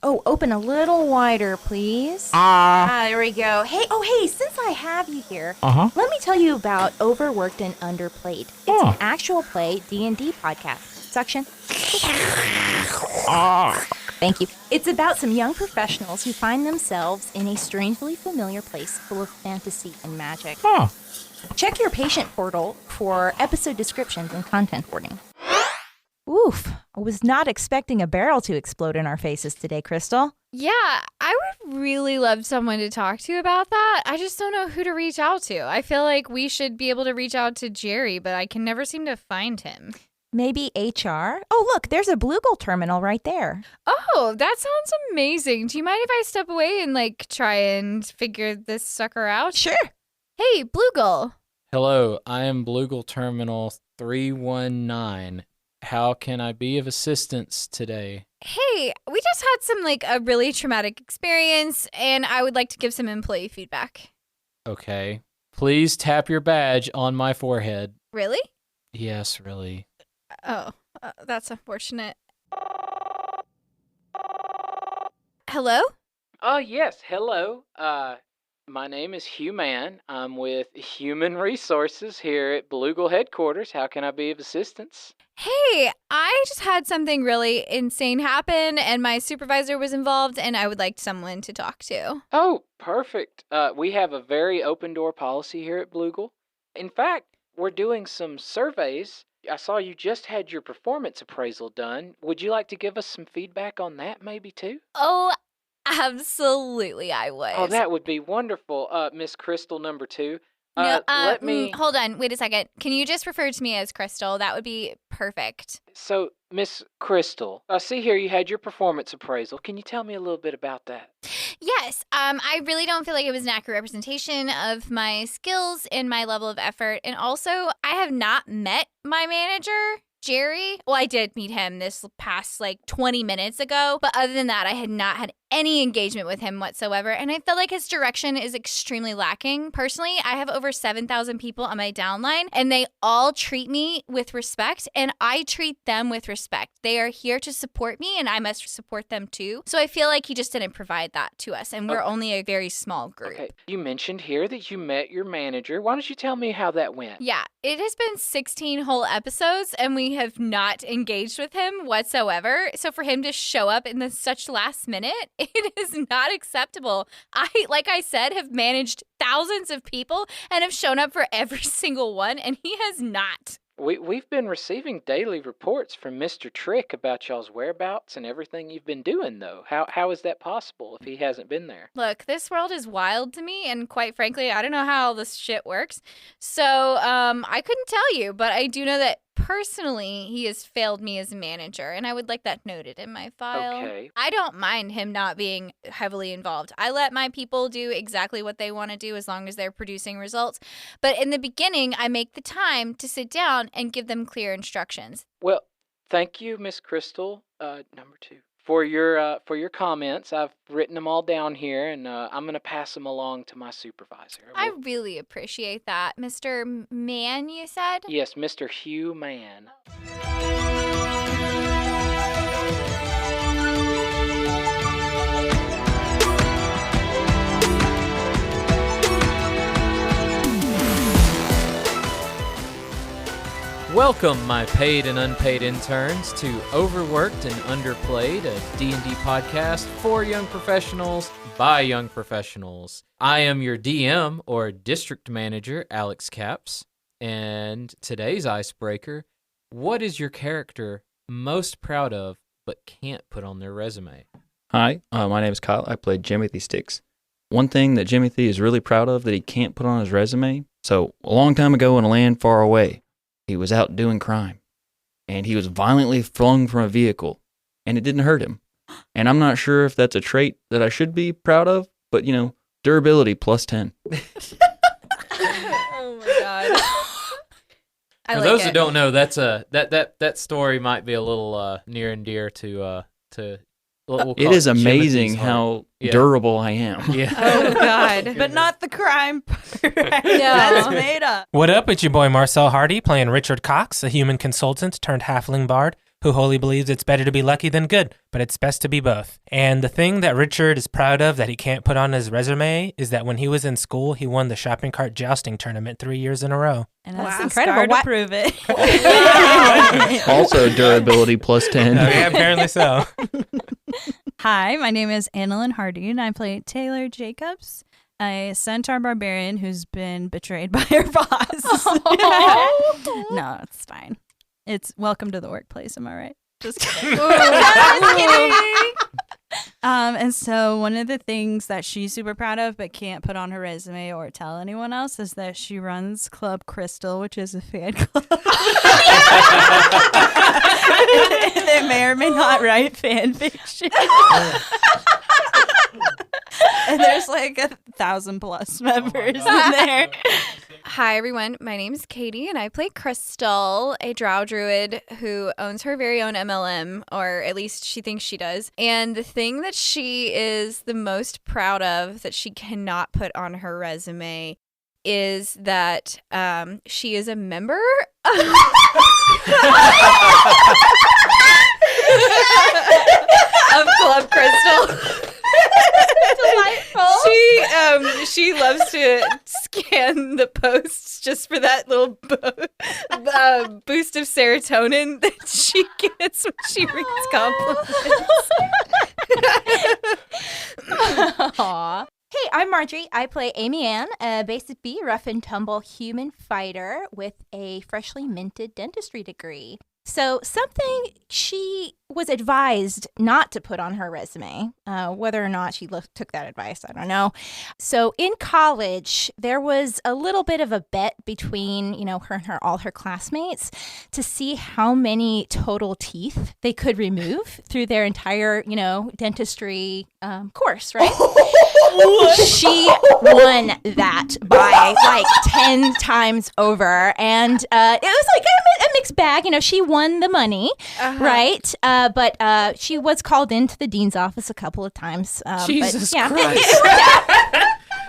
Oh, open a little wider, please. There we go. Hey, since I have you here, let me tell you about Overworked and Underplayed. It's an actual play D&D podcast. Suction. Thank you. It's about some young professionals who find themselves in a strangely familiar place full of fantasy and magic. Check your patient portal for episode descriptions and content warning. Oof, I was not expecting a barrel to explode in our faces today, Crystal. Yeah, I would really love someone to talk to about that. I just don't know who to reach out to. I feel like we should be able to reach out to Jerry, but I can never seem to find him. Maybe HR? Oh, look, there's a Bluegill terminal right there. Oh, that sounds amazing. Do you mind if I step away and, try and figure this sucker out? Sure. Hey, Bluegill. Hello, I am Bluegill Terminal 319. How can I be of assistance today? Hey, we just had some, a really traumatic experience, and I would like to give some employee feedback. Okay. Please tap your badge on my forehead. Really? Yes, really. Oh, that's unfortunate. Hello? Oh, yes, hello. My name is Hugh Mann. I'm with Human Resources here at Bluegill Headquarters. How can I be of assistance? Hey, I just had something really insane happen, and my supervisor was involved, and I would like someone to talk to. Oh, perfect. We have a very open door policy here at Bluegill. In fact, we're doing some surveys. I saw you just had your performance appraisal done. Would you like to give us some feedback on that maybe too? Oh, absolutely, I would. Oh, that would be wonderful, Miss Crystal number 2. No, Let me... hold on, wait a second. Can you just refer to me as Crystal? That would be perfect. So, Miss Crystal, I see here you had your performance appraisal. Can you tell me a little bit about that? Yes, I really don't feel like it was an accurate representation of my skills and my level of effort. And also, I have not met my manager, Jerry. Well, I did meet him this past 20 minutes ago. But other than that, I had not had any engagement with him whatsoever. And I feel like his direction is extremely lacking. Personally, I have over 7,000 people on my downline, and they all treat me with respect, and I treat them with respect. They are here to support me, and I must support them too. So I feel like he just didn't provide that to us, and we're only a very small group. Okay. You mentioned here that you met your manager. Why don't you tell me how that went? Yeah, it has been 16 whole episodes, and we have not engaged with him whatsoever. So for him to show up in such last minute, it is not acceptable. Like I said, have managed thousands of people and have shown up for every single one, and he has not. We've been receiving daily reports from Mr. Trick about y'all's whereabouts and everything you've been doing, though. How is that possible if he hasn't been there? Look, this world is wild to me, and quite frankly, I don't know how all this shit works. So, I couldn't tell you, but I do know that personally, he has failed me as a manager, and I would like that noted in my file. Okay. I don't mind him not being heavily involved. I let my people do exactly what they want to do as long as they're producing results. But in the beginning, I make the time to sit down and give them clear instructions. Well, thank you, Miss Crystal, number 2, for your comments. I've written them all down here, and I'm going to pass them along to my supervisor. I really appreciate that. Mr. Mann, you said? Yes, Mr. Hugh Mann. Welcome, my paid and unpaid interns, to Overworked and Underplayed, a D&D podcast for young professionals by young professionals. I am your DM, or District Manager, Alex Capps, and today's icebreaker: what is your character most proud of but can't put on their resume? Hi, my name is Kyle. I played Jimothy Sticks. One thing that Jimothy is really proud of that he can't put on his resume, so a long time ago in a land far away, he was out doing crime, and he was violently flung from a vehicle, and it didn't hurt him. And I'm not sure if that's a trait that I should be proud of, but, durability +10. Oh, my God. For those who don't know, that's that story might be a little near and dear to we'll it is amazing how durable I am. Yeah. Oh, God. But not the crime part. No. That's made up. What up? It's your boy Marcel Hardy playing Richard Cox, a human consultant turned halfling bard who wholly believes it's better to be lucky than good, but it's best to be both. And the thing that Richard is proud of that he can't put on his resume is that when he was in school, he won the shopping cart jousting tournament 3 years in a row. And That's that's incredible. incredible. What- To prove it. Also, durability plus 10. Oh, yeah, apparently so. Hi, my name is Annalyn Hardy, and I play Taylor Jacobs, a centaur barbarian who's been betrayed by her boss. No, it's fine. It's welcome to the workplace, am I right? Just kidding. And so one of the things that she's super proud of but can't put on her resume or tell anyone else is that she runs Club Crystal, which is a fan club. They may or may not write fan fiction. And there's like 1,000+ members in there. Hi, everyone. My name is Katie, and I play Crystal, a drow druid who owns her very own MLM, or at least she thinks she does. And the thing that she is the most proud of that she cannot put on her resume is that she is a member of Club Crystal. Delightful. She loves to scan the posts just for that little boost of serotonin that she gets when she reads compliments. Aw. Hey, I'm Marjorie. I play Amy Ann, a basic B, rough and tumble human fighter with a freshly minted dentistry degree. So something she was advised not to put on her resume, whether or not she took that advice, I don't know. So in college, there was a little bit of a bet between, her and all her classmates to see how many total teeth they could remove through their entire, dentistry course, right? She won that by like 10 times over. And it was like a mixed bag. She won the money, right? But she was called into the dean's office a couple of times. Jesus but, yeah. Christ.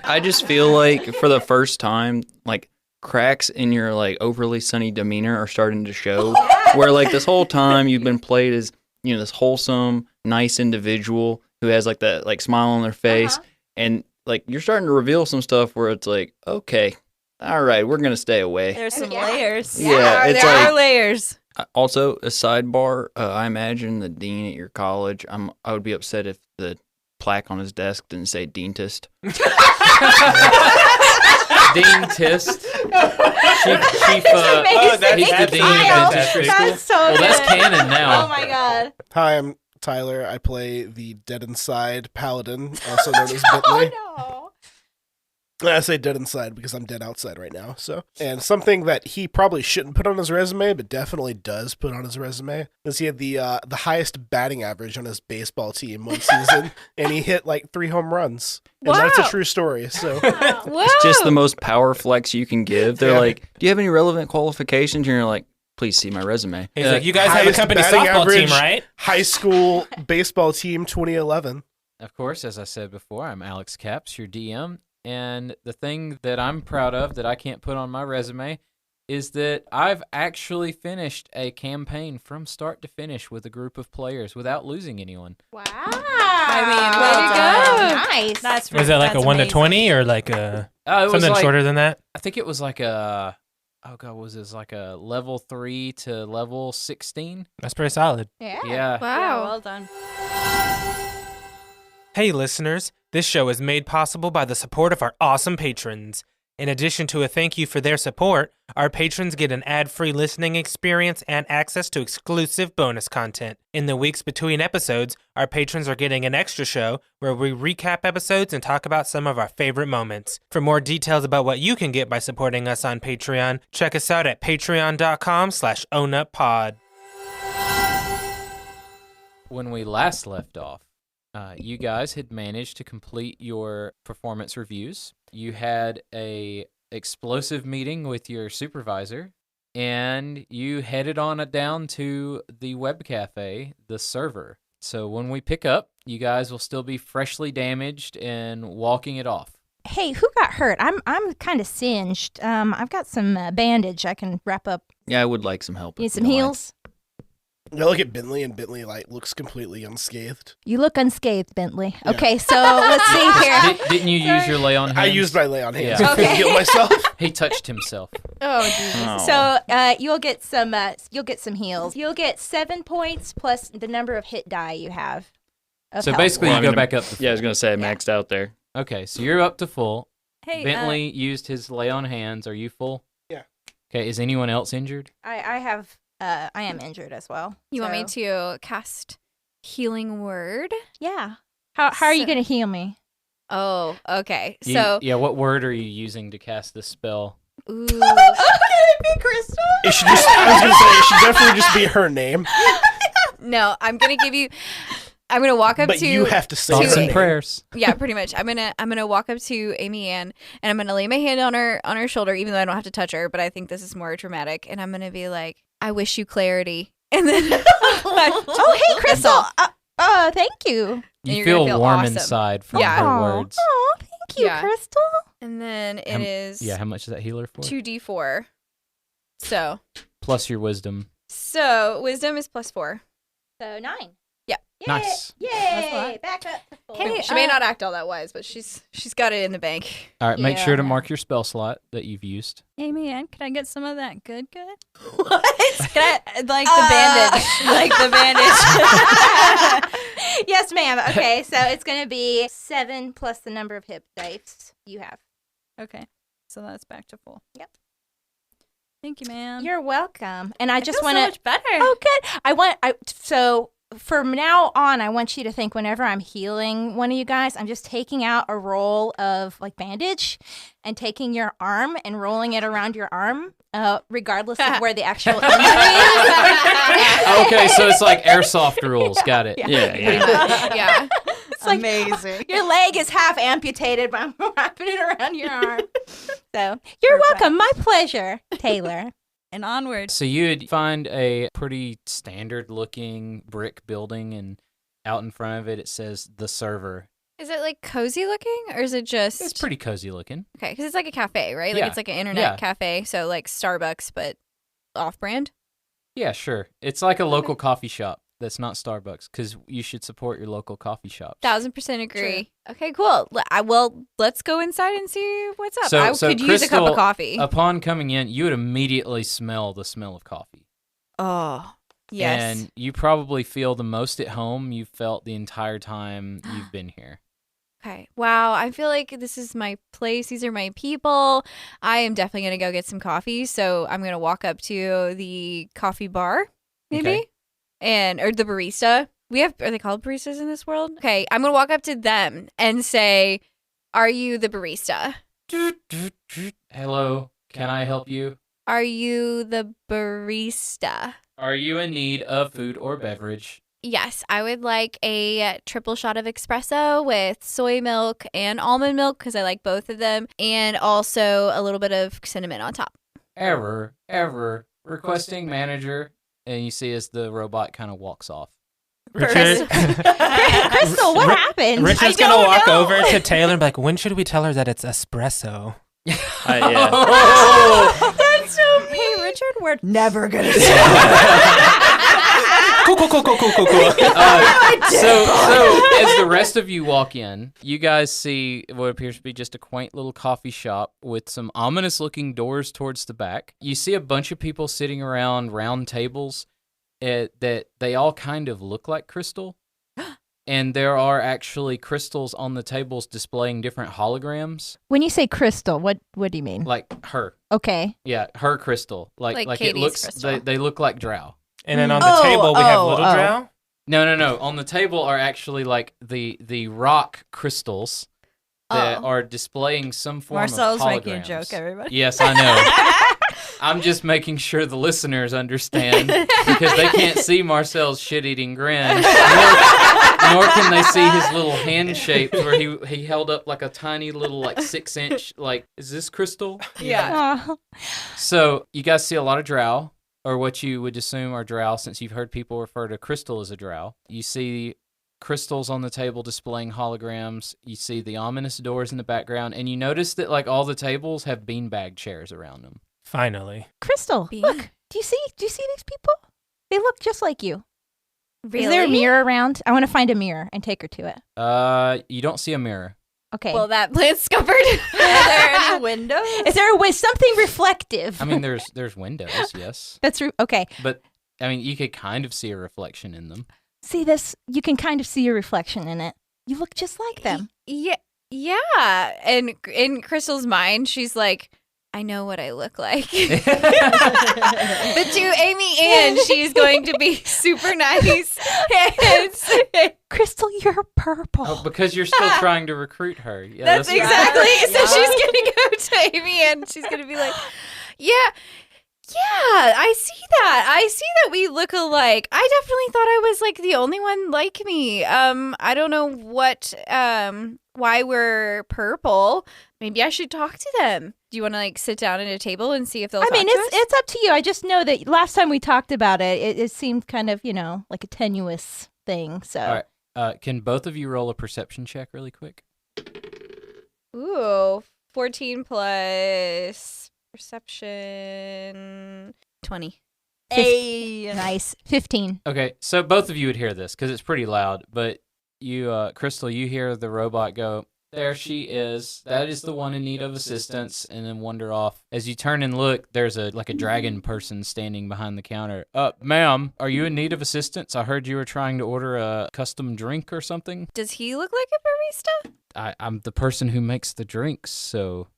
I just feel like for the first time, like cracks in your like overly sunny demeanor are starting to show. Where like this whole time you've been played as this wholesome, nice individual who has like that like smile on their face, and like you're starting to reveal some stuff where it's like, okay, all right, we're gonna stay away. There's some layers. Yeah, it's there like are layers. also a sidebar. I imagine the dean at your college. I would be upset if the plaque on his desk didn't say dentist. Dentist. Chief, he's the dean of dentistry school. That's so Well, that's good. canon now. Oh my god. Hi, I'm Tyler. I play the Dead Inside Paladin, also known as Bentley. no. I say dead inside because I'm dead outside right now. And something that he probably shouldn't put on his resume, but definitely does put on his resume, is he had the highest batting average on his baseball team one season, and he hit like 3 home runs. And that's a true story. So It's just the most power flex you can give. They're like, do you have any relevant qualifications? And you're like, please see my resume. He's like, you guys have a highest company batting softball average. team, right? high school baseball team 2011. Of course, as I said before, I'm Alex Capps, your DM. And the thing that I'm proud of that I can't put on my resume is that I've actually finished a campaign from start to finish with a group of players without losing anyone. Way to go. Nice. That's Was that like that's a 1 to amazing. 20 or like a It was something like, shorter than that? I think it was like a, like a level 3 to level 16? That's pretty solid. Yeah. Yeah. Yeah, Wow. well done. Hey, listeners, this show is made possible by the support of our awesome patrons. In addition to a thank you for their support, our patrons get an ad-free listening experience and access to exclusive bonus content. In the weeks between episodes, our patrons are getting an extra show where we recap episodes and talk about some of our favorite moments. For more details about what you can get by supporting us on Patreon, check us out at patreon.com/ownuppod. When we last left off, you guys had managed to complete your performance reviews. You had a explosive meeting with your supervisor, and you headed on down to the web cafe, the server. So when we pick up, you guys will still be freshly damaged and walking it off. Hey, who got hurt? I'm kind of singed. I've got some bandage I can wrap up. Yeah, I would like some help. Need if some you don't mind. heels? I look at Bentley, and Bentley looks completely unscathed. You look unscathed, Bentley. Yeah. Okay, so let's see here. Didn't you use your lay on hands? I used my lay on hands Yeah. to heal myself. He touched himself. Oh, Jesus. Oh. So you'll get some heals. You'll get 7 points plus the number of hit die you have. of So health. basically, Well, you I'm go gonna- back up to full. Yeah, I was gonna say maxed out there. Okay, so you're up to full. Hey, Bentley used his lay on hands. Are you full? Yeah. Okay, is anyone else injured? I am injured as well. You want me so- to cast Healing Word? Yeah. How are you So- going to heal me? Oh, okay. You- So, yeah, what word are you using to cast this spell? ooh. Can it be Crystal? It should just. I was gonna say it should definitely just be her name, No, I'm gonna give you. I'm gonna walk up but to. you have to say Thoughts her and name. prayers. Yeah, pretty much. I'm gonna walk up to Amy Ann and I'm gonna lay my hand on her shoulder, even though I don't have to touch her. But I think this is more dramatic, and I'm gonna be like, "I wish you clarity," and then. Oh, hey, Crystal. Thank you. And You you're gonna feel feel warm awesome. inside from Yeah. her words. Oh, thank you, Yeah. Crystal. And then it How- is Yeah, how much is that healer for? 2d4. So Plus your wisdom. wisdom is +4. So 9. Yeah. Yay. Nice. Yay. That's a lot. Back up to full. Hey, She may not act all that wise, but she's got it in the bank. All right, make sure to Yeah. mark your spell slot that you've used. Amy Ann, could I get some of that good? What? Can I, like the bandage, like the bandage. Yes, ma'am. Okay, so it's going to be 7 plus the number of hit dice you have. Okay, so that's back to full. Yep. Thank you, ma'am. You're welcome. And I just feel want so to. much better. Oh, good. So from now on, I want you to think whenever I'm healing one of you guys, I'm just taking out a roll of like bandage and taking your arm and rolling it around your arm, regardless of where the actual injury is. Okay, so it's like airsoft rules. Got it. Yeah. Yeah. It's like amazing. your leg is half amputated, but I'm wrapping it around your arm. So you're Perfect. welcome. My pleasure, Taylor. And onward. So you'd find a pretty standard looking brick building, and out in front of it, it says the server. Is it like cozy looking, or is it just It's pretty cozy looking. okay? Because it's like a cafe, right? Like Yeah. it's like an internet Yeah. cafe, so like Starbucks, but off-brand. Yeah, sure. It's like a local coffee shop that's not Starbucks, because you should support your local coffee shops. 1000% agree. Okay, cool. Let's go inside and see what's up. So- I so could use a cup Crystal, of coffee. Upon coming in, you would immediately smell the smell of coffee. Oh, yes. And you probably feel the most at home you've felt the entire time you've been here. Okay. Wow. I feel like this is my place. These are my people. I am definitely going to go get some coffee. So I'm going to walk up to the coffee bar, maybe, Okay. or the barista. Are they called baristas in this world? Okay. I'm going to walk up to them and say, "Are you the barista? Hello, can I help you? Are you the barista?" Are you in need of food or beverage? Yes, I would like a triple shot of espresso with soy milk and almond milk because I like both of them, and also a little bit of cinnamon on top. Error. Requesting manager. And you see as the robot kind of walks off. Richard, Crystal, what happened? Richard's I gonna don't walk know. over to Taylor and be like, "When should we tell her that it's espresso?" Yeah. Oh! That's so mean. Hey, Richard, we're never gonna say Cool. So as the rest of you walk in, you guys see what appears to be just a quaint little coffee shop with some ominous-looking doors towards the back. You see a bunch of people sitting around round tables that they all kind of look like crystal. And there are actually crystals on the tables displaying different holograms, When you say crystal, what do you mean? like her. Okay. Yeah, her crystal. Like it Katie's looks. crystal. They look like drow. And then on the table we have little oh. drow. No. On the table are actually like the rock crystals that are displaying some form Marcel's of holograms. making a joke, everybody. Yes, I know. I'm just making sure the listeners understand because they can't see Marcel's shit-eating grin, nor can they see his little hand shapes where he held up like a tiny little like 6-inch like, is this crystal? Yeah. Oh. So you guys see a lot of drow, or what you would assume are drow, since you've heard people refer to crystal as a drow. You see crystals on the table displaying holograms. You see the ominous doors in the background, and you notice that like all the tables have beanbag chairs around them. Finally. Crystal, Bean. look. Do you see these people? They look just like you. Really? Is there a mirror around? I want to find a mirror and take her to it. You don't see a mirror. Okay. Well, that plant's scuppered. Are there any windows? Is there a way something reflective? I mean, there's windows, yes, That's okay. but I mean, you could kind of see a reflection in them. See this? You can kind of see your reflection in it. You look just like them. Yeah. And in Crystal's mind, she's like, I know what I look like. But to Amy Ann, she's going to be super nice and say, Crystal, you're purple. Oh, because you're still trying to recruit her. Yeah, that's right. exactly. Yeah. So she's going to go to Amy Ann. She's going to be like, yeah, I see that. I see that we look alike. I definitely thought I was like the only one like me. I don't know why we're purple. Maybe I should talk to them. Do you want to like sit down at a table and see if they'll I talk mean, to us? it's up to you. I just know that last time we talked about it, it seemed kind of, like a tenuous thing. So All right. Can both of you roll a perception check really quick? Ooh, 14 plus perception 20. Hey. nice. 15. Okay, so both of you would hear this because it's pretty loud, but you, Crystal, you hear the robot go, there she is. That is the one in need of assistance, and then wander off. As you turn and look, there's a dragon person standing behind the counter. Ma'am, are you in need of assistance? I heard you were trying to order a custom drink or something. Does he look like a barista? I'm the person who makes the drinks, so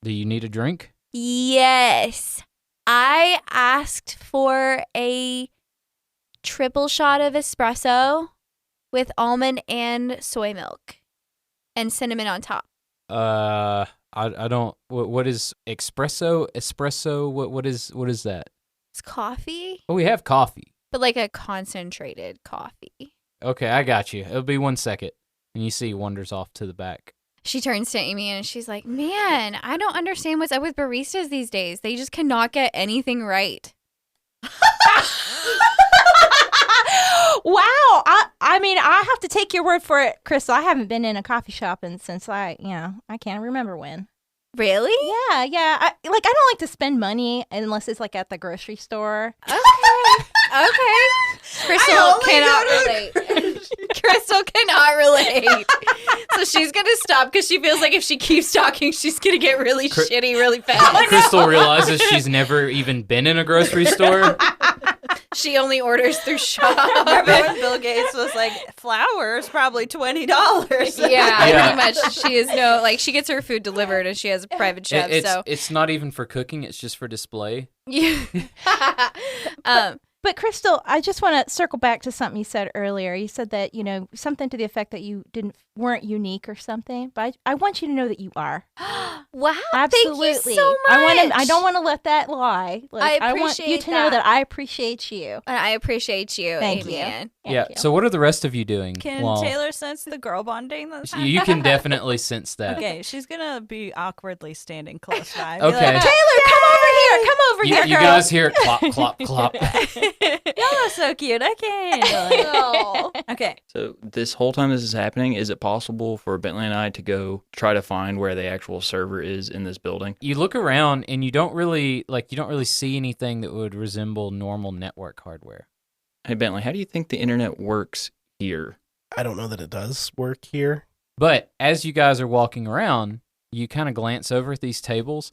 do you need a drink? Yes. I asked for a triple shot of espresso with almond and soy milk and cinnamon on top. I don't. What is espresso? Espresso. What is that? It's coffee, Oh, we have coffee. but like a concentrated coffee. Okay, I got you. It'll be 1 second, and you see he wanders off to the back. She turns to Amy and she's like, man, I don't understand what's up with baristas these days. They just cannot get anything right. Wow. I mean, I have to take your word for it, Crystal. I haven't been in a coffee shop since I can't remember when. Really? Yeah. I don't like to spend money unless it's like at the grocery store. Okay. Crystal cannot relate. Crystal cannot relate. So she's going to stop because she feels like if she keeps talking, she's going to get really shitty really fast. Crystal realizes she's never even been in a grocery store. She only orders through shop. Remember when Bill Gates was like, flour is probably $20? Yeah, pretty much. She is she gets her food delivered and she has a private chef. It's not even for cooking. It's just for display. Yeah. But Crystal, I just want to circle back to something you said earlier. You said that, something to the effect that you weren't unique or something. But I want you to know that you are. Wow. Absolutely. Thank you so much. I don't want to let that lie. I want you appreciate to know that I appreciate you. And I appreciate you, Thank Amy you. Ann. Yeah. Thank you. So what are the rest of you doing? Can while- Taylor sense the girl bonding that's happening? You can definitely sense that. Okay, she's gonna be awkwardly standing close by. Be Okay. like, Taylor, come over here. Come over You, here, you girl. guys hear it clop, clop, clop. y'all are so cute. I can't handle it. Oh. Okay. So this whole time this is happening, is it possible for Bentley and I to go try to find where the actual server is in this building? You look around and you don't really see anything that would resemble normal network hardware. Hey Bentley, how do you think the internet works here? I don't know that it does work here. But as you guys are walking around, you kind of glance over at these tables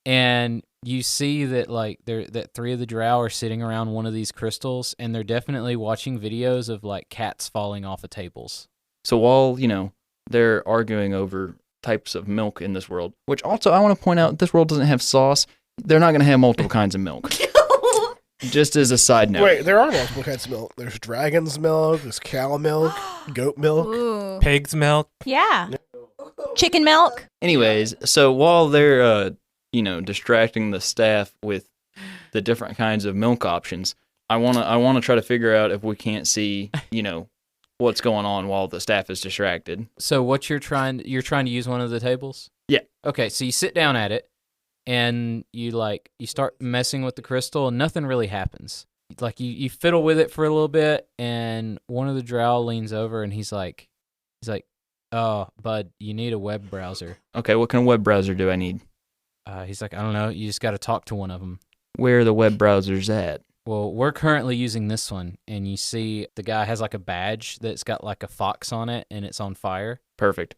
and you see that that 3 of the drow are sitting around one of these crystals and they're definitely watching videos of cats falling off of tables. So while, they're arguing over types of milk in this world, which also I want to point out, this world doesn't have sauce. They're not going to have multiple kinds of milk. Just as a side note. Wait, there are multiple kinds of milk. There's dragon's milk, there's cow milk, goat milk. Ooh. Pig's milk. Yeah. Chicken milk. Anyways, so while they're, distracting the staff with the different kinds of milk options, I wanna try to figure out if we can't see, what's going on while the staff is distracted. So what you're trying to use one of the tables? Yeah. Okay, so you sit down at it and you start messing with the crystal and nothing really happens. You fiddle with it for a little bit and one of the drow leans over and he's like, "Oh, bud, you need a web browser." Okay, what kind of web browser do I need? He's like, "I don't know, you just got to talk to one of them." Where are the web browsers at? Well, we're currently using this one, and you see the guy has like a badge that's got like a fox on it, and it's on fire. Perfect.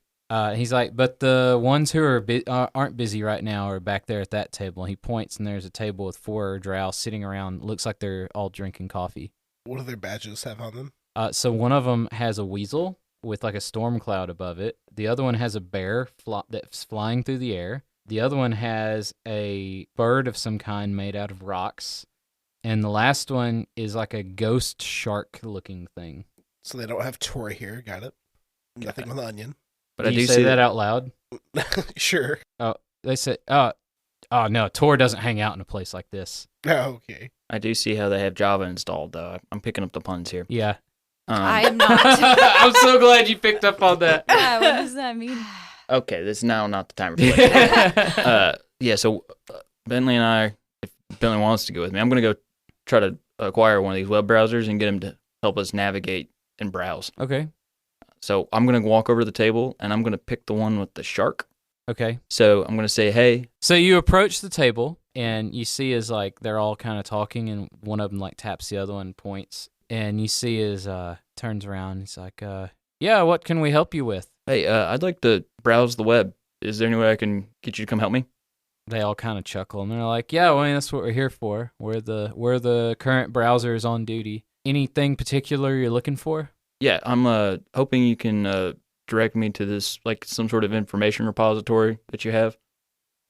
He's like, but the ones who are aren't busy right now are back there at that table. He points, and there's a table with 4 drow sitting around. Looks like they're all drinking coffee. What do their badges have on them? So one of them has a weasel with like a storm cloud above it. The other one has a bear that's flying through the air. The other one has a bird of some kind made out of rocks. And the last one is like a ghost shark-looking thing. So they don't have Tor here. Got it. Nothing with onion. But Did I do you say that out loud? Sure. Oh, they said, oh no, Tor doesn't hang out in a place like this. Oh, okay. I do see how they have Java installed, though. I'm picking up the puns here. Yeah. I am not. I'm so glad you picked up on that. Yeah, what does that mean? Okay, this is now not the time for play. Yeah, so Bentley and I, if Bentley wants to go with me, I'm going to go try to acquire one of these web browsers and get him to help us navigate and browse. Okay. So I'm going to walk over to the table, and I'm going to pick the one with the shark. Okay. So I'm going to say, hey. So you approach the table, and you see as like they're all kind of talking, and one of them like taps the other one and points, and you see as turns around, he's like, yeah, what can we help you with? Hey, I'd like to browse the web. Is there any way I can get you to come help me? They all kind of chuckle, and they're like, yeah, well, I mean, that's what we're here for. We're the current browsers on duty. Anything particular you're looking for? Yeah, I'm hoping you can direct me to this, like some sort of information repository that you have.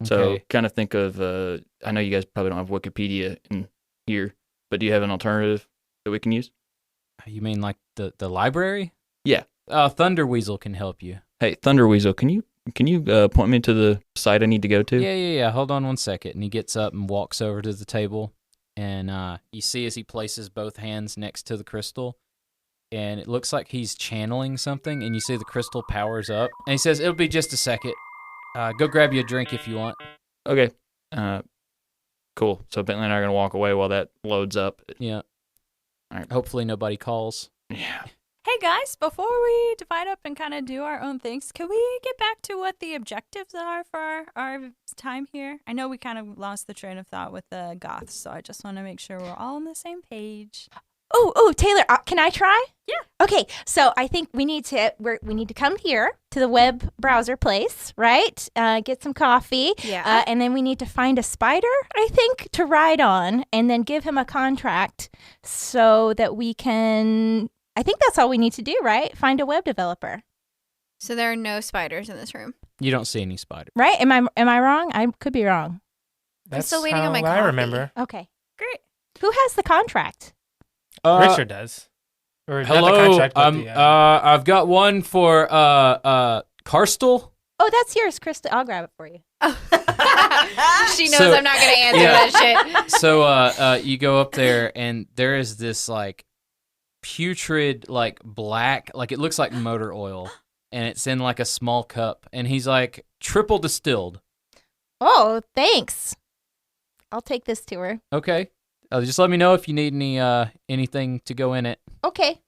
So Okay. kind of think of, I know you guys probably don't have Wikipedia in here, but do you have an alternative that we can use? You mean like the library? Yeah. Thunder Weasel can help you. Hey, Thunder Weasel, can you point me to the site I need to go to? Yeah. Hold on one second. And he gets up and walks over to the table. And you see as he places both hands next to the crystal. And it looks like he's channeling something. And you see the crystal powers up. And he says, it'll be just a second. Go grab you a drink if you want. Okay. Cool. So Bentley and I are going to walk away while that loads up. Yeah. All right. Hopefully nobody calls. Yeah. Hey guys, before we divide up and kind of do our own things, can we get back to what the objectives are for our time here? I know we kind of lost the train of thought with the goths, so I just want to make sure we're all on the same page. Oh, Taylor, can I try? Yeah. Okay, so I think we need to come here to the web browser place, right? Get some coffee. Yeah. And then we need to find a spider, I think, to ride on, and then give him a contract so that we can. I think that's all we need to do, right? Find a web developer, So there are no spiders in this room. You don't see any spider. right? Am I wrong? I could be wrong. That's still waiting on how my I coffee. remember. Okay, Great. who has the contract? Richard does. Or not the Hello. contract, but the, I've got one for Karstel. Oh, that's yours, Krista. I'll grab it for you. She knows So- I'm not going to answer Yeah. that shit. So you go up there, and there is this like putrid, like black, like it looks like motor oil, and it's in like a small cup, and he's like triple distilled. Oh, thanks. I'll take this to her. Okay. Just let me know if you need anything to go in it. Okay.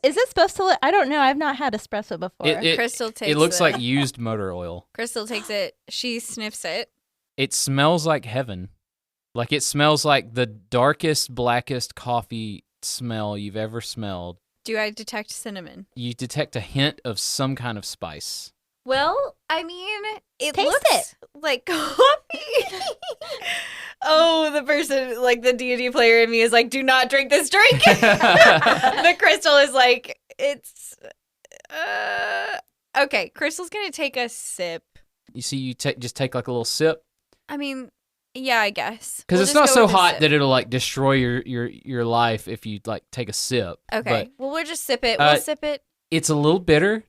Is it supposed to look? I don't know. I've not had espresso before. Crystal takes It looks the- like used motor oil. Crystal takes it. She sniffs it. It smells like heaven. Like it smells like the darkest, blackest coffee smell you've ever smelled. Do I detect cinnamon? You detect a hint of some kind of spice. Well, I mean, it Taste looks it. like coffee. Oh, the person, like the D&D player in me is like, do not drink this drink. The Crystal is like, it's, okay, Crystal's going to take a sip. You see, you just take like a little sip. I mean, yeah, I guess. Because We'll it's just not go so with a hot sip. that it'll like destroy your life if you like take a sip. Okay, But well, we'll just sip it. Uh, We'll sip it. it's a little bitter.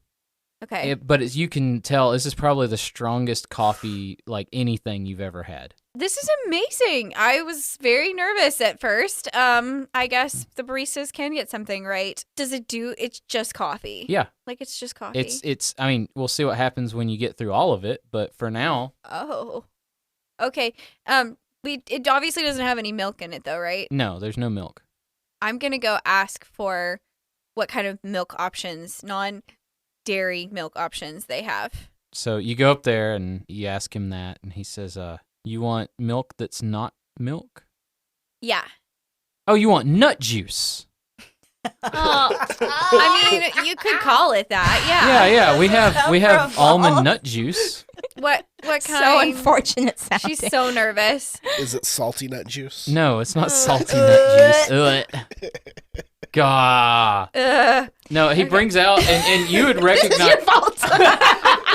Okay. But as you can tell, this is probably the strongest coffee like anything you've ever had. This is amazing. I was very nervous at first. I guess the baristas can get something right. Does it do? It's just coffee. Yeah, Like it's just coffee. it's. I mean, we'll see what happens when you get through all of it. But for now, Oh. Okay. It obviously doesn't have any milk in it though, right? no, there's no milk. I'm gonna go ask for what kind of milk options, non-dairy milk options they have. So you go up there and you ask him that, and he says, "You want milk that's not milk?" Yeah. Oh, you want nut juice? I mean, you could call it that. Yeah. We have for a ball. almond nut juice. What kind? So unfortunate sounding. She's so nervous. Is it salty nut juice? No, it's not salty nut juice. Ugh. Gah. No, he brings out, and you would recognize.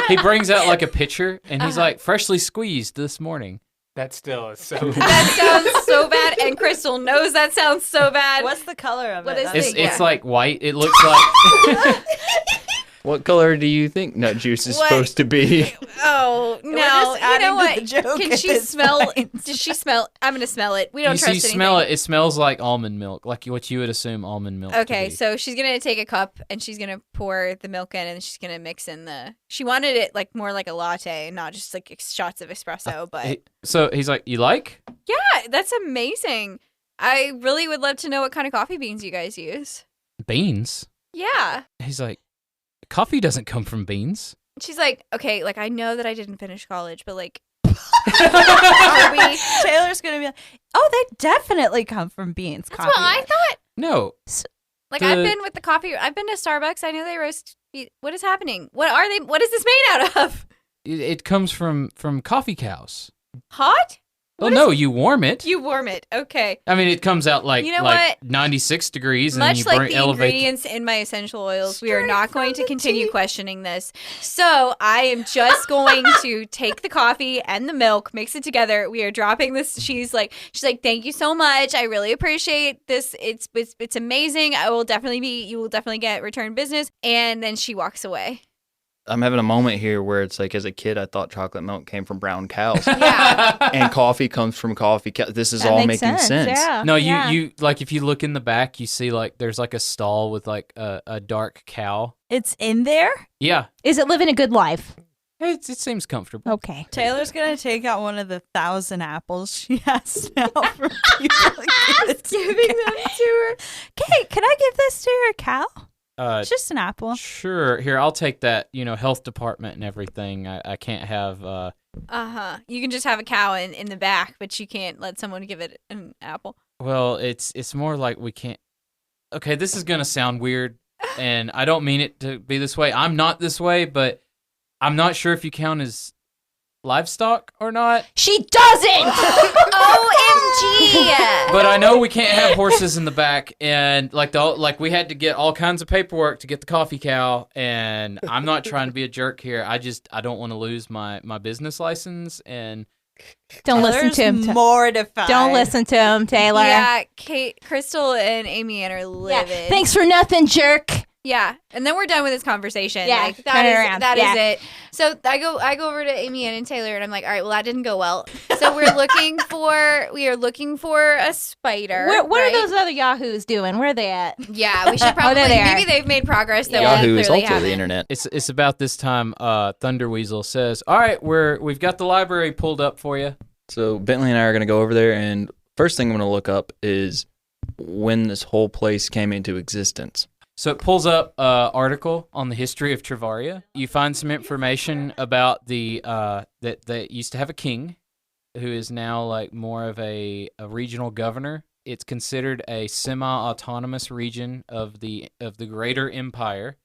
He brings out like a pitcher, and he's like, freshly squeezed this morning. That still is so. That sounds so bad, and Crystal knows that sounds so bad. What's the color of What it? is That's- it? It's Yeah. like white. It looks like. What color do you think nut juice is What? supposed to be? Oh We're no! just You adding know to the what? joke Can at she this smell? point. Does she smell? I'm gonna smell it. We don't You trust see, anything. smell it. It smells like almond milk, like what you would assume almond milk. to Okay, be. so she's gonna take a cup and she's gonna pour the milk in, and she's gonna mix in the. She wanted it like more like a latte, not just like shots of espresso. But So he's like, "You like?" yeah, that's amazing. I really would love to know what kind of coffee beans you guys use. Beans. Yeah. He's like, "Coffee doesn't come from beans." She's like, okay, like I know that I didn't finish college, but like, are we? Taylor's gonna be like, oh, they definitely come from beans. That's what I thought. No, Like The- I've been with the coffee. I've been to Starbucks. I know they roast. What is happening? What are they? What is this made out of? it comes from coffee cows. Hot? Well, What no, you warm it. You warm it. Okay. I mean, it comes out like You know like 96 degrees, and then Much you like burn the elevate. ingredients in my essential oils, we are Straight not from going to the continue tea. questioning this. So I am just going to take the coffee and the milk, mix it together. We are dropping this. She's like, thank you so much. I really appreciate this. It's amazing. You will definitely get return business. And then she walks away. I'm having a moment here where it's like, as a kid, I thought chocolate milk came from brown cows, Yeah. and coffee comes from coffee cows. This is That all makes making sense. Yeah. No, Yeah. you like if you look in the back, you see like there's like a stall with like a dark cow. It's in there. Yeah, Is it living a good life? it seems comfortable. Okay. Taylor's gonna take out one of the 1,000 apples she has now from people giving them to her. Okay, can I give this to your cow? It's just an apple. Sure. Here, I'll take that. Health department and everything. I can't have. You can just have a cow in the back, but you can't let someone give it an apple. Well, it's more like we can't. Okay, this is gonna sound weird, and I don't mean it to be this way. I'm not this way, but I'm not sure if you count as livestock or not. She doesn't. OMG! But I know we can't have horses in the back, and like we had to get all kinds of paperwork to get the coffee cow. And I'm not trying to be a jerk here. I don't want to lose my business license. And Don't listen to him. Mortified. Don't listen to him, Taylor. Yeah, Kate, Crystal, and Amy Ann are Yeah. livid. Thanks for nothing, jerk. Yeah, and then we're done with this conversation. Yeah, like, turn it around. that is Yeah. it. So I go over to Amy Ann and Taylor, and I'm like, all right, well that didn't go well. So we are looking for a spider. What right? are those other yahoos doing? Where are they at? Yeah, we should probably they're there. maybe they've made progress that Yahoo we is clearly also haven't. the internet. it's about this time. Thunderweasel says, "All right, we've got the library pulled up for you." So Bentley and I are going to go over there, and first thing I'm going to look up is when this whole place came into existence. So it pulls up an article on the history of Travaria. You find some information about the that used to have a king, who is now like more of a regional governor. It's considered a semi-autonomous region of the greater empire,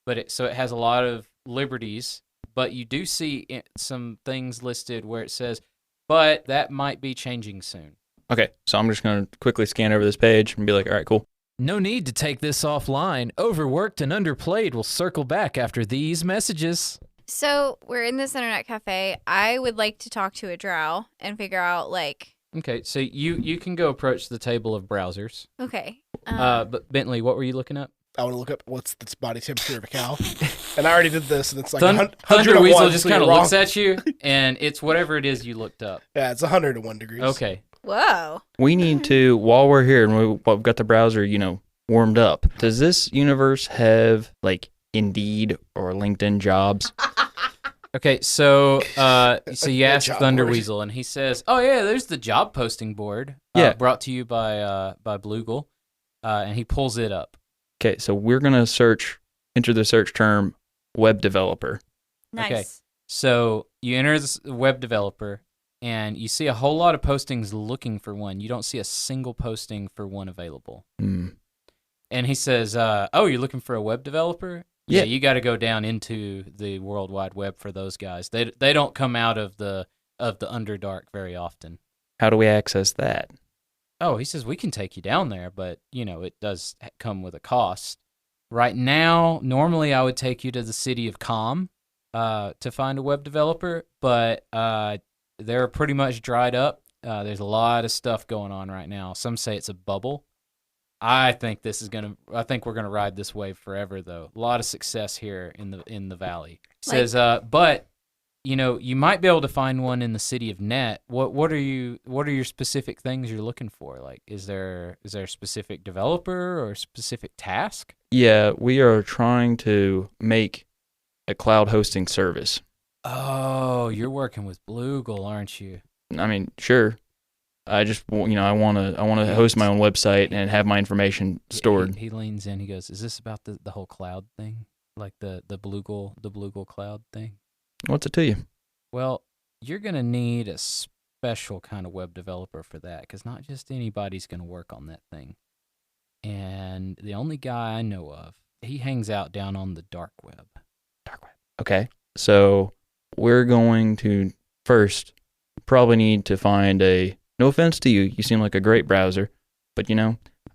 but it has a lot of liberties. But you do see some things listed where it says, but that might be changing soon. Okay, so I'm just going to quickly scan over this page and be like, all right, cool. No need to take this offline. Overworked and Underplayed will circle back after these messages. So we're in this internet cafe. I would like to talk to a drow and figure out like. Okay, so you can go approach the table of browsers. Okay. But Bentley, what were you looking up? I want to look up what's the body temperature of a cow. And I already did this, and it's like Thunder 101, Weasel just so kind of you're looks wrong. at you, and it's whatever it is you looked up. Yeah, it's 101 degrees. Okay. Whoa. We need to, while we're here and we've got the browser, warmed up, does this universe have, like, Indeed or LinkedIn jobs? Okay, so you ask Job Thunder board. Weasel, and he says, "Oh yeah, there's the job posting board. Yeah. Brought to you by Bluegle," and he pulls it up. Okay, so we're going to enter the search term web developer. Nice. Okay. So you enter this web developer, and you see a whole lot of postings looking for one. You don't see a single posting for one available. Mm. And he says, "Oh, you're looking for a web developer? Yeah. You got to go down into the World Wide Web for those guys. They don't come out of the Underdark very often." How do we access that? Oh, he says we can take you down there, but it does come with a cost. Right now, normally I would take you to the city of Com to find a web developer, but they're pretty much dried up. There's a lot of stuff going on right now. Some say it's a bubble. I think we're gonna ride this wave forever, though. A lot of success here in the valley. Says, but you might be able to find one in the city of Net. What are your specific things you're looking for? Like, is there a specific developer or a specific task? Yeah, we are trying to make a cloud hosting service. Oh, you're working with Bluegle, aren't you? I mean, sure. I just, I want to host my own website and have my information stored. He leans in. He goes, "Is this about the whole cloud thing? Like the Bluegle cloud thing?" What's it to you? Well, you're going to need a special kind of web developer for that, because not just anybody's going to work on that thing. And the only guy I know of, he hangs out down on the dark web. Okay. So we're going to first probably need to find no offense to you, you seem like a great browser, but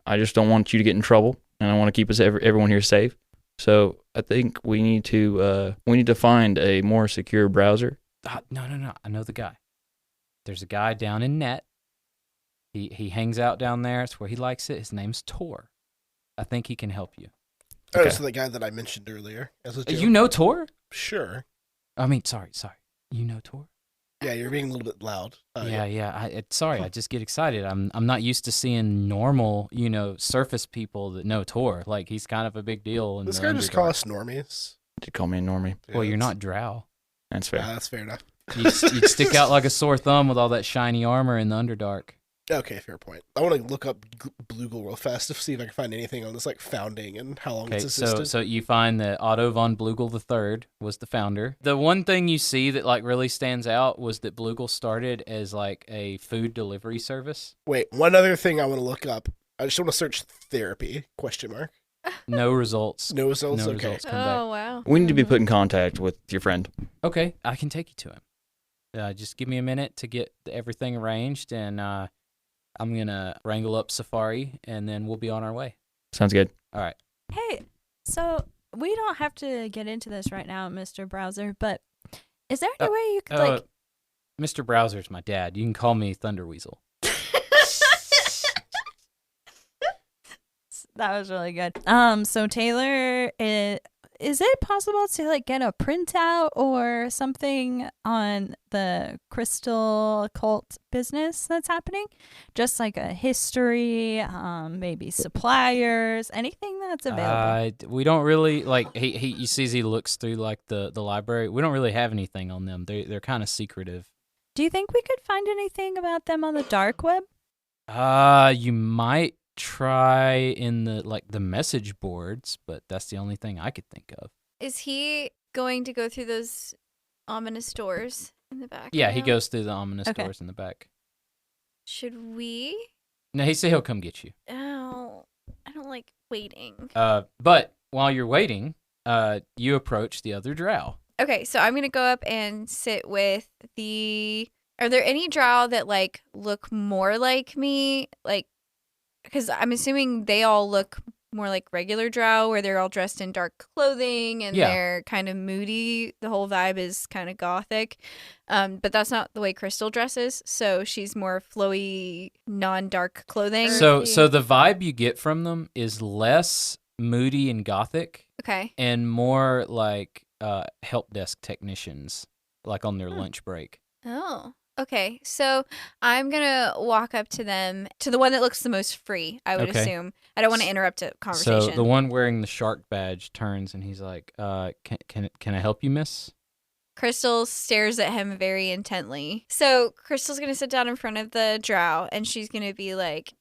I just don't want you to get in trouble, and I want to keep everyone here safe. So I think we need to find a more secure browser. No. I know the guy. There's a guy down in Net. He hangs out down there. It's where he likes it. His name's Tor. I think he can help you. Oh, so the guy that I mentioned earlier. You know Tor? Sure. I mean, sorry. You know Tor? Yeah, you're being a little bit loud. Yeah. Sorry, I just get excited. I'm not used to seeing normal, surface people that know Tor. Like, he's kind of a big deal. This guy just call us normies. Did call me a normie? Well, you're not Drow. That's fair. That's fair enough. You'd stick out like a sore thumb with all that shiny armor in the Underdark. Okay, fair point. I want to look up Bluegle real fast to see if I can find anything on this founding and how long it's existed. So you find that Otto von Bluegle III was the founder. The one thing you see that really stands out was that Bluegle started as a food delivery service. Wait, one other thing I want to look up. I just want to search therapy ? No results. No results. No Okay. results come back. Wow. We need to be put in contact with your friend. Okay, I can take you to him. Just give me a minute to get everything arranged, and I'm going to wrangle up Safari, and then we'll be on our way. Sounds good. All right. Hey, so we don't have to get into this right now, Mr. Browser, but is there any way you could Mr. Browser's my dad. You can call me Thunderweasel. That was really good. So Taylor, is it possible to get a printout or something on the crystal occult business that's happening? Just like a history, maybe suppliers, anything that's available. We don't really he sees he looks through the library. We don't really have anything on them. They're kind of secretive. Do you think we could find anything about them on the dark web? You might try in the message boards, but that's the only thing I could think of. Is he going to go through those ominous doors in the back? Yeah, he goes through the ominous doors in the back. Should we? No, he said he'll come get you. Oh, I don't like waiting. But while you're waiting, you approach the other drow. Okay, so I'm gonna go up and sit with Are there any drow that look more like me? Because I'm assuming they all look more like regular drow, where they're all dressed in dark clothing and they're kind of moody. The whole vibe is kind of gothic. But that's not the way Crystal dresses. So she's more flowy, non-dark clothing. So the vibe you get from them is less moody and gothic. Okay. And more like help desk technicians, on their lunch break. Oh. Okay, so I'm going to walk up to them, to the one that looks the most free, I would assume. I don't want to interrupt a conversation. So the one wearing the shark badge turns and he's like, can I help you, miss? Crystal stares at him very intently. So Crystal's going to sit down in front of the drow and she's going to be like,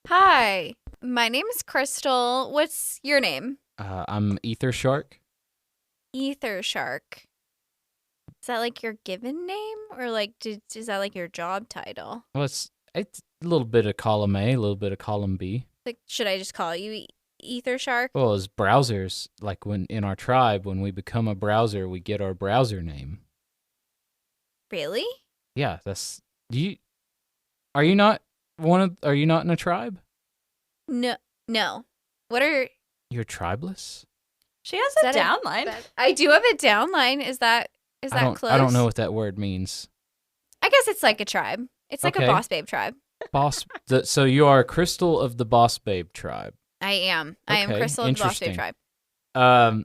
"Hi, my name is Crystal. What's your name?" I'm Ether Shark. Ether Shark. Is that like your given name, or like is that like your job title? Well, it's a little bit of column A, a little bit of column B. Like, should I just call you Ether Shark? Well, as browsers, like when in our tribe, when we become a browser, we get our browser name. Really? Yeah, that's you. Are you not Are you not in a tribe? No. What are She You're tribeless. has is a that downline. I do have a downline. Is that close? I don't know what that word means. I guess it's like a tribe. It's like Okay. a boss babe tribe. So you are Crystal of the Boss Babe tribe. I am. I am Okay, Crystal of the boss babe interesting. tribe.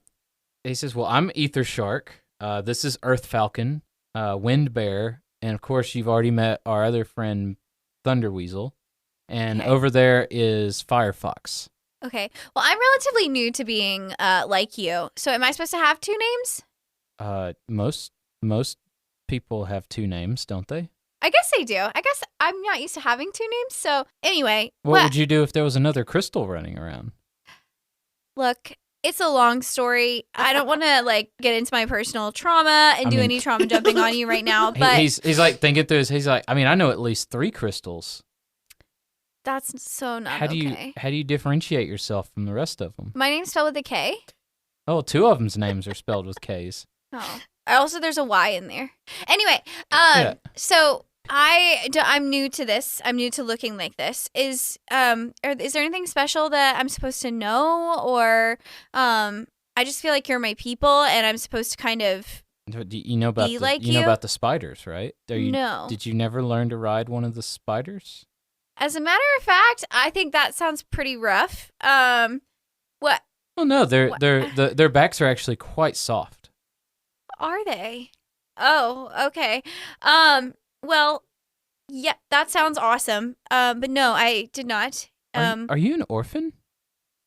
He says, "Well, I'm Ether Shark. This is Earth Falcon, Wind Bear, and of course, you've already met our other friend, Thunder Weasel. And Okay. over there is Firefox. Okay. Well, I'm relatively new to being like you. So am I supposed to have 2 names? Most people have 2 names, don't they? I guess they do. I guess I'm not used to having 2 names. So anyway, What would you do if there was another Crystal running around? look, it's a long story. I don't want to like get into my personal trauma and do any trauma dumping on you right now, but He's like thinking through his. He's like, I mean, I know at least 3 Crystals. that's so not How do okay. you differentiate yourself from the rest of them? My name's spelled with a K. Oh, 2 of them's names are spelled with K's. Oh. Also, there's a Y in there. Anyway, Yeah. so I'm new to this. I'm new to looking like this. Is there anything special that I'm supposed to know, or I just feel like you're my people, and I'm supposed to kind of You know about be the, like you know you? about the spiders, right? No. Did you never learn to ride one of the spiders? As a matter of fact, I think that sounds pretty rough. What Oh no, their backs are actually quite soft. are they? Oh, okay. Well, yeah, that sounds awesome. But no, I did not. Are you an orphan?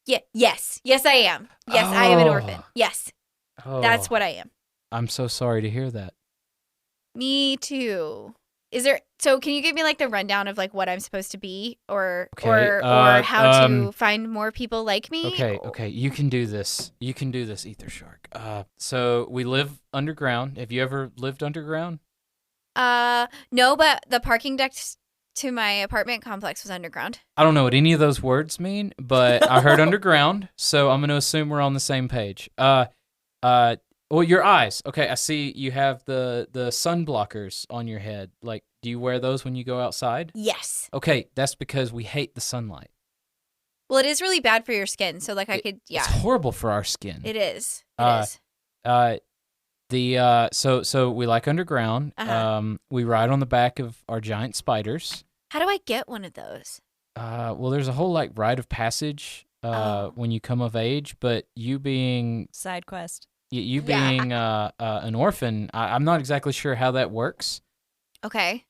Yeah, yes, I am. Yes, I am an orphan. Oh. Yes, Oh, that's what I am. I'm so sorry to hear that. Me too. So can you give me like the rundown of like what I'm supposed to be, or Okay, or how to find more people like me? Okay, you can do this. You can do this, Ether Shark. So we live underground. Have you ever lived underground? No, but the parking deck to my apartment complex was underground. I don't know what any of those words mean, but I heard underground, so I'm going to assume we're on the same page. Well, your eyes. Okay, I see you have the sun blockers on your head. Like, do you wear those when you go outside? Yes. Okay, that's because we hate the sunlight. Well, it is really bad for your skin, so like It's horrible for our skin. It is. So we like underground. Uh-huh. We ride on the back of our giant spiders. How do I get one of those? Well, there's a whole like rite of passage when you come of age, but you being Side quest. you being an orphan, I'm not exactly sure how that works. Okay.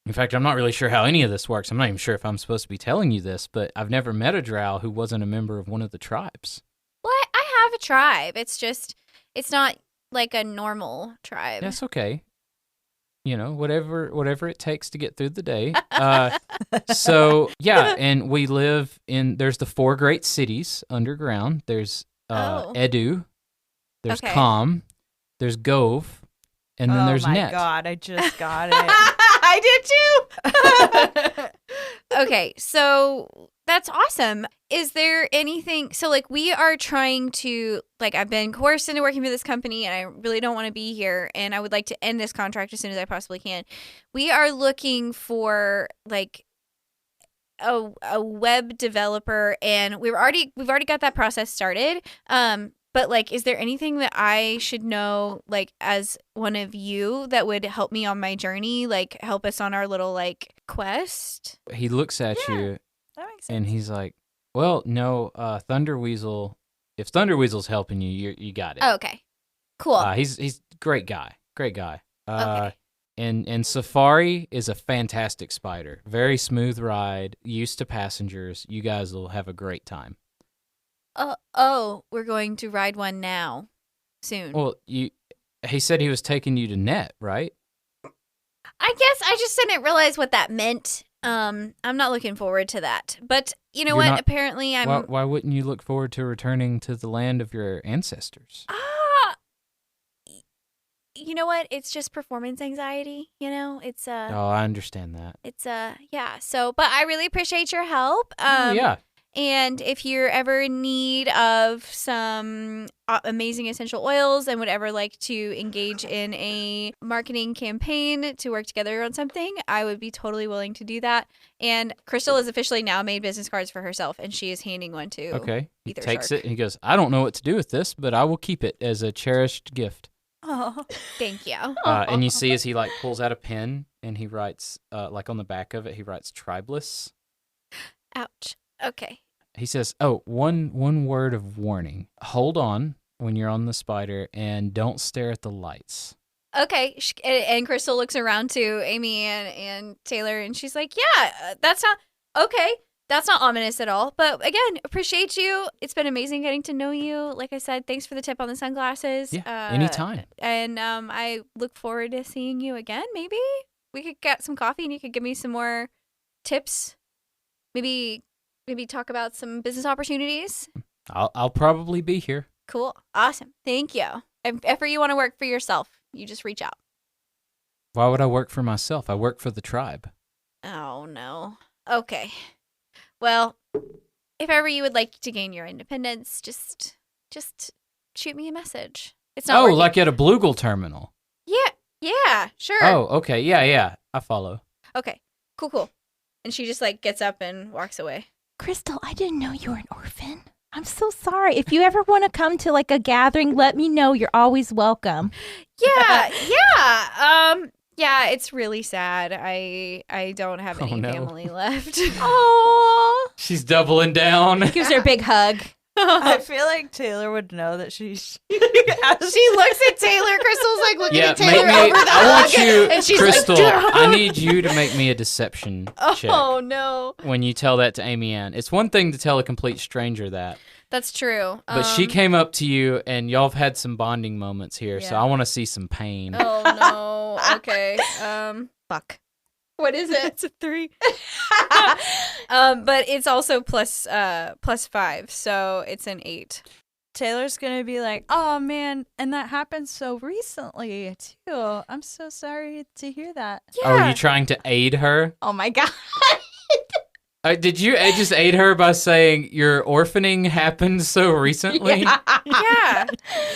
In fact, I'm not really sure how any of this works. I'm not even sure if I'm supposed to be telling you this, but I've never met a drow who wasn't a member of one of the tribes. Well, I have a tribe. It's not like a normal tribe. That's okay. You know, whatever it takes to get through the day. So yeah, and we live there's the 4 great cities underground. There's Edu, there's Okay. Calm, there's Gove, and then there's Oh my Net. god, I just got it. I did too. Okay, so that's awesome. Is there anything? So, like, we are trying to, like, I've been coerced into working for this company, and I really don't want to be here, and I would like to end this contract as soon as I possibly can. We are looking for like a web developer, and we've already got that process started. But like, is there anything that I should know, like, as one of you that would help me on my journey, like help us on our little like quest? He looks at you That makes sense. and he's like, "Well, no, Thunder Weasel. If Thunder Weasel's helping you, you got it." Oh, okay, cool. He's great guy. Okay. And Safari is a fantastic spider. Very smooth ride, used to passengers. You guys will have a great time. We're going to ride one now, soon. Well, he said he was taking you to Net, right? I guess I just didn't realize what that meant. I'm not looking forward to that. But you know You're what? not- Apparently, I'm. Why wouldn't you look forward to returning to the land of your ancestors? you know what? It's just performance anxiety. It's Oh, I understand that. yeah. So, but I really appreciate your help. Yeah. And if you're ever in need of some amazing essential oils and would ever like to engage in a marketing campaign to work together on something, I would be totally willing to do that. And Crystal has officially now made business cards for herself, and she is handing one to Okay. He Ether takes Shark. it and he goes, I don't know what to do with this, but I will keep it as a cherished gift. Oh. Thank you. And you see as he like pulls out a pen and he writes, like on the back of it, he writes Tribeless. Ouch. Okay. He says, "Oh, one word of warning. Hold on when you're on the spider and don't stare at the lights." Okay. And Crystal looks around to Amy and Taylor, and she's like, yeah, that's not okay. That's not ominous at all. But again, appreciate you. It's been amazing getting to know you. Like I said, thanks for the tip on the sunglasses. Yeah, anytime. And I look forward to seeing you again. Maybe we could get some coffee and you could give me some more tips. Maybe talk about some business opportunities. I'll probably be here. Cool. Awesome. Thank you. If ever you want to work for yourself, you just reach out. Why would I work for myself? I work for the tribe. Oh, no. Okay. Well, if ever you would like to gain your independence, just shoot me a message. It's not working. Like at a Bluegill terminal. Yeah, sure. Oh, okay. Yeah. I follow. Okay. Cool. And she just like gets up and walks away. Crystal, I didn't know you were an orphan. I'm so sorry. If you ever want to come to like a gathering, let me know. You're always welcome. Yeah. Yeah, it's really sad. I don't have any family left. Oh, She's doubling down. gives her a big hug. I feel like Taylor would know that she's. She looks at Taylor. Crystal's like looking Yeah, at Taylor make me. over the I want hug, you, and she's Crystal. like, I need you to make me a deception check oh no, when you tell that to Amy Ann. It's one thing to tell a complete stranger that, that's true. but she came up to you and y'all have had some bonding moments here. So Yeah. I want to see some pain. Oh no. Okay. Fuck. What is it? It's a 3. But it's also plus 5, so it's an 8. Taylor's gonna be like, "Oh man," and that happened so recently too. I'm so sorry to hear that. Yeah. Oh, are you trying to aid her? Oh my God. Did you just aid her by saying your orphaning happened so recently? Yeah.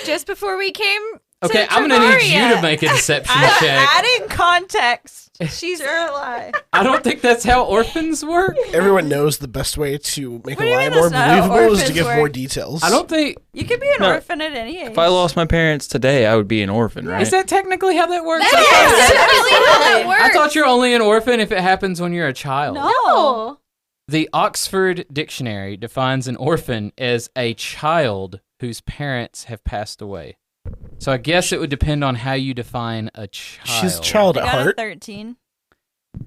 Just before we came. Okay, to I'm gonna need you Terraria. to make a deception check. Adding context. She's Sure lie. I don't think that's how orphans work. Everyone knows the best way to make What do a you lie mean more that's not how believable is to orphans give more work? details. I don't think. You could be an No. orphan at any age. If I lost my parents today, I would be an orphan, right? Is that technically how that works? That is definitely how that works. I thought you're only an orphan if it happens when you're a child. No. The Oxford Dictionary defines an orphan as a child whose parents have passed away. So I guess it would depend on how you define a child. She's a child I at got a heart. 13. All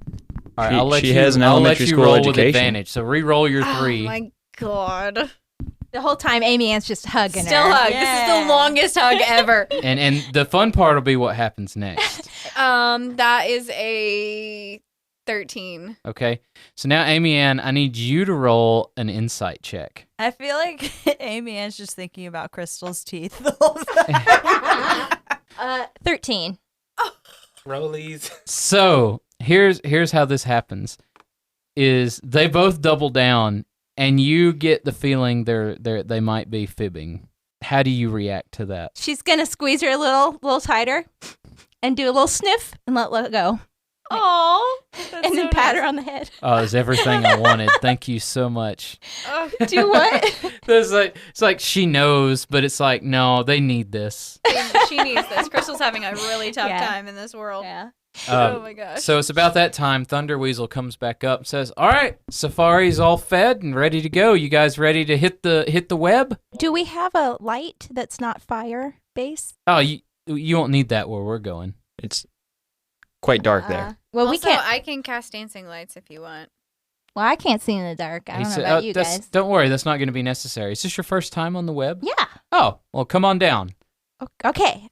right, She- I'll let she you. has an I'll let elementary you school roll with education. advantage. So re-roll your Oh 3. my god. The whole time, Amy Ann's just hugging Still her. hug. This is Yeah. the longest hug ever. And the fun part will be what happens next. That is a 13. Okay. So now, Amy Ann, I need you to roll an insight check. I feel like Amy Ann's just thinking about Crystal's teeth the whole time. 13. Rollies. So here's how this happens: is they both double down, and you get the feeling they might be fibbing. How do you react to that? She's gonna squeeze her a little tighter, and do a little sniff, and let it go, Aww. and then pat her on the head. Oh, it's everything I wanted. Thank you so much. Do what? It's like she knows, but it's like, no, they need this. She needs this. Crystal's having a really tough Yeah. time in this world. Yeah. Oh my gosh. So it's about that time. Thunder Weasel comes back up and says, "All right, Safari's all fed and ready to go. You guys ready to hit the web?" Do we have a light that's not fire based? Oh, you won't need that where we're going. It's quite dark there. Well, we Also, can't. I can cast dancing lights if you want. Well, I can't see in the dark. I He don't know said, about you that's- guys. Don't worry, that's not going to be necessary. Is this your first time on the web? Yeah. Oh, well, come on down. Okay.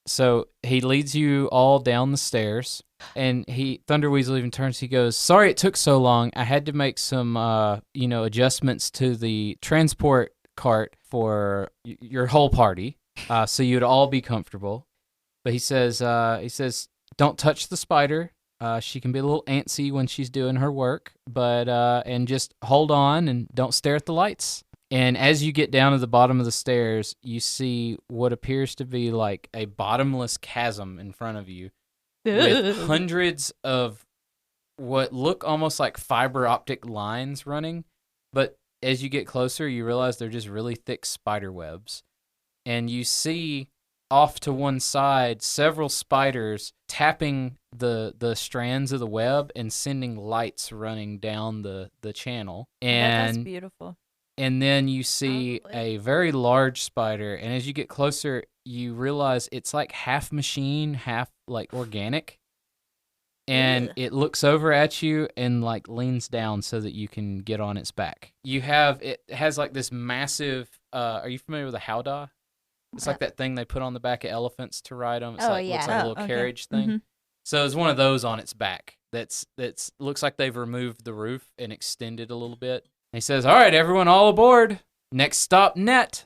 So he leads you all down the stairs, and Thunder Weasel even turns. He goes, "Sorry it took so long. I had to make some, adjustments to the transport cart for your whole party, so you'd all be comfortable." But he says, don't touch the spider. She can be a little antsy when she's doing her work, but and just hold on and don't stare at the lights. And as you get down to the bottom of the stairs, you see what appears to be like a bottomless chasm in front of you with hundreds of what look almost like fiber optic lines running. But as you get closer, you realize they're just really thick spider webs. And you see off to one side several spiders tapping the strands of the web and sending lights running down the channel. That's And beautiful. and then you see a very large spider, and as you get closer, you realize it's like half machine, half like organic. And it looks over at you and like leans down so that you can get on its back. It has like this massive, are you familiar with a howdah? It's like that thing they put on the back of elephants to ride them. It's looks like a little carriage thing. Mm-hmm. So it's one of those on its back. That's looks like they've removed the roof and extended a little bit. And he says, "All right, everyone, all aboard. Next stop, net."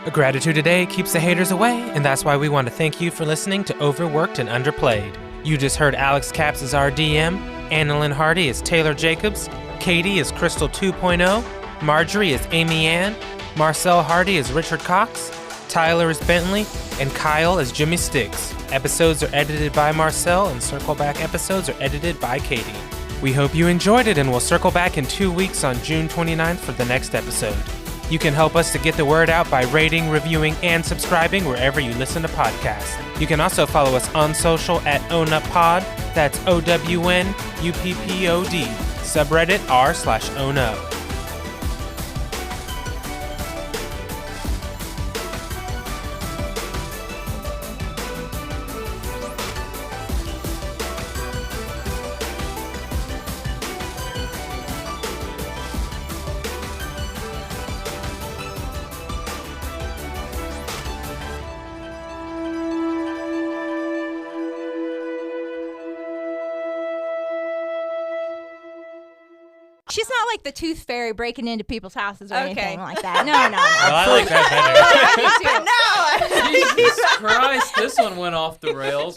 A gratitude today keeps the haters away, and that's why we want to thank you for listening to Overworked and Underplayed. You just heard Alex Capps as our DM, Annalyn Hardy as Taylor Jacobs, Katie as Crystal 2.0, Marjorie as Amy Ann, Marcel Hardy as Richard Cox, Tyler as Bentley, and Kyle as Jimmy Sticks. Episodes are edited by Marcel, and Circle Back episodes are edited by Katie. We hope you enjoyed it, and we'll circle back in 2 weeks on June 29th for the next episode. You can help us to get the word out by rating, reviewing, and subscribing wherever you listen to podcasts. You can also follow us on social at OwnUpPod, that's OWNUPPOD, subreddit r/OwnUp. She's not like the tooth fairy breaking into people's houses or Okay. anything like that. No. Well, I like that better. No. Jesus Christ, this one went off the rails.